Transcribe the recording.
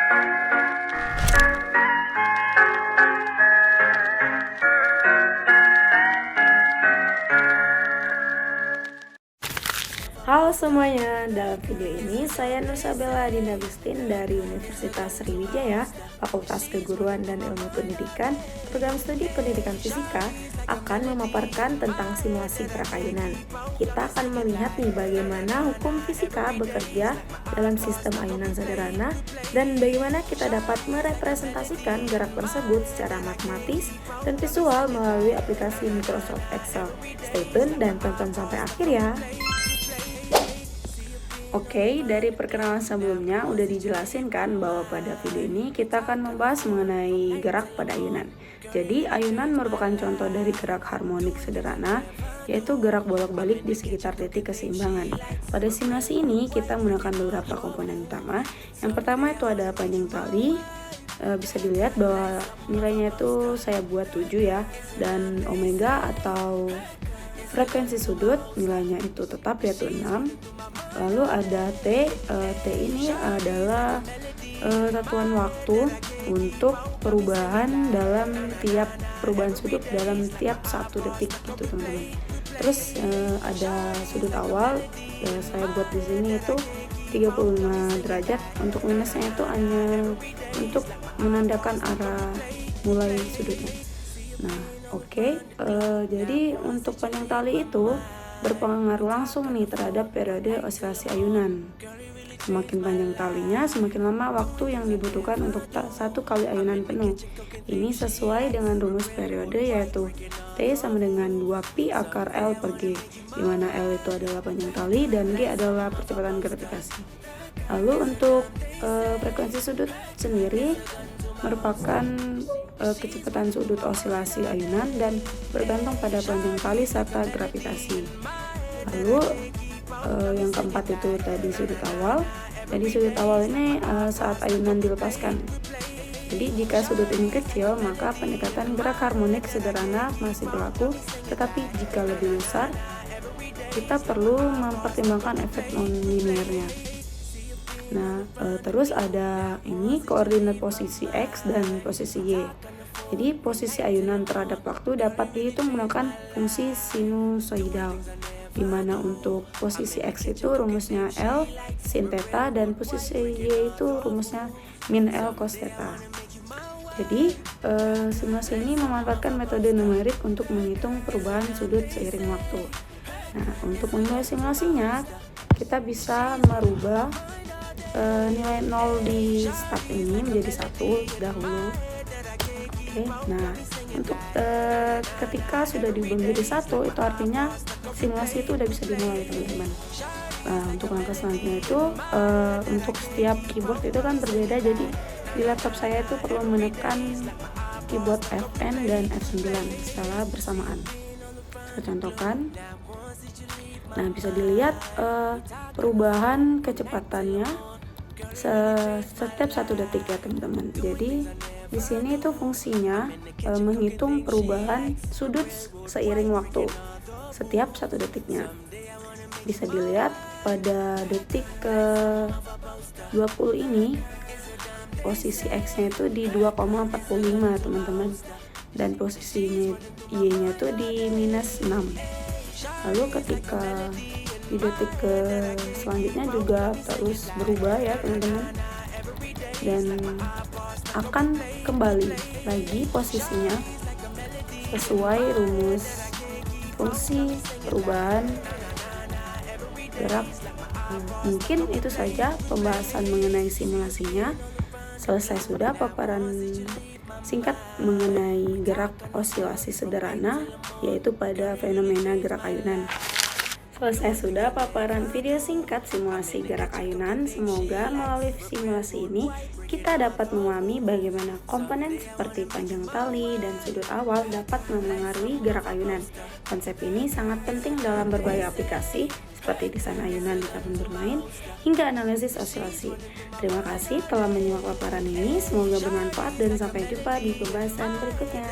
Halo semuanya, dalam video ini saya Nursabella Dinda Agustin dari Universitas Sriwijaya, Fakultas Keguruan dan Ilmu Pendidikan, Program Studi Pendidikan Fisika, akan memaparkan tentang simulasi gerak ayunan. Kita akan melihat nih bagaimana hukum fisika bekerja dalam sistem ayunan sederhana dan bagaimana kita dapat merepresentasikan gerak tersebut secara matematis dan visual melalui aplikasi Microsoft Excel. Stay tune dan tonton sampai akhir ya. Oke, dari perkenalan sebelumnya udah dijelasin kan bahwa pada video ini kita akan membahas mengenai gerak pada ayunan. Jadi, ayunan merupakan contoh dari gerak harmonik sederhana, yaitu gerak bolak-balik di sekitar titik keseimbangan. Pada simulasi ini, kita menggunakan beberapa komponen utama. Yang pertama itu ada panjang tali, bisa dilihat bahwa nilainya itu saya buat 7 ya, dan omega atau frekuensi sudut nilainya itu tetap yaitu 6. Lalu ada T ini adalah satuan waktu untuk perubahan sudut dalam tiap 1 detik gitu teman-teman. Terus ada sudut awal, saya buat di sini itu 35 derajat. Untuk minusnya itu hanya untuk menandakan arah mulai sudutnya. Nah, jadi untuk panjang tali itu berpengaruh langsung nih terhadap periode osilasi ayunan. Semakin panjang talinya, semakin lama waktu yang dibutuhkan untuk satu kali ayunan penuh. Ini sesuai dengan rumus periode yaitu T sama dengan 2pi akar L per G, di mana L itu adalah panjang tali dan G adalah percepatan gravitasi. Lalu untuk frekuensi sudut sendiri merupakan kecepatan sudut osilasi ayunan dan bergantung pada panjang tali serta gravitasi. Lalu yang keempat itu tadi sudut awal. Jadi sudut awal ini saat ayunan dilepaskan. Jadi jika sudut ini kecil, maka pendekatan gerak harmonik sederhana masih berlaku, tetapi jika lebih besar, kita perlu mempertimbangkan efek non-linearnya. Nah, terus ada ini koordinat posisi X dan posisi Y. Jadi posisi ayunan terhadap waktu dapat dihitung menggunakan fungsi sinusoidal, di mana untuk posisi X itu rumusnya L sin theta dan posisi Y itu rumusnya min L cos theta. Jadi simulasi ini memanfaatkan metode numerik untuk menghitung perubahan sudut seiring waktu. Nah, untuk memulai simulasinya kita bisa merubah nilai 0 di start ini menjadi 1 dahulu. Nah untuk ketika sudah diubah menjadi 1 itu artinya simulasi itu udah bisa dimulai teman-teman. Nah, untuk langkah selanjutnya itu untuk setiap keyboard itu kan berbeda, jadi di laptop saya itu perlu menekan keyboard Fn dan F9 secara bersamaan. Saya contohkan. Nah, bisa dilihat perubahan kecepatannya setiap 1 detik ya teman-teman. Jadi di sini itu fungsinya menghitung perubahan sudut seiring waktu setiap 1 detiknya. Bisa dilihat pada detik ke 20 ini posisi X-nya itu di 2,45 teman-teman, dan posisi Y-nya itu di minus 6. Lalu ketika di detik ke selanjutnya juga terus berubah ya teman-teman, dan akan kembali lagi posisinya sesuai rumus fungsi perubahan gerak. Mungkin itu saja pembahasan mengenai simulasinya. Selesai sudah paparan singkat mengenai gerak osilasi sederhana, yaitu pada fenomena gerak ayunan. Selesai sudah paparan video singkat simulasi gerak ayunan. Semoga melalui simulasi ini kita dapat memahami bagaimana komponen seperti panjang tali dan sudut awal dapat memengaruhi gerak ayunan. Konsep ini sangat penting dalam berbagai aplikasi seperti desain ayunan di taman bermain hingga analisis osilasi. Terima kasih telah menyimak paparan ini. Semoga bermanfaat dan sampai jumpa di pembahasan berikutnya.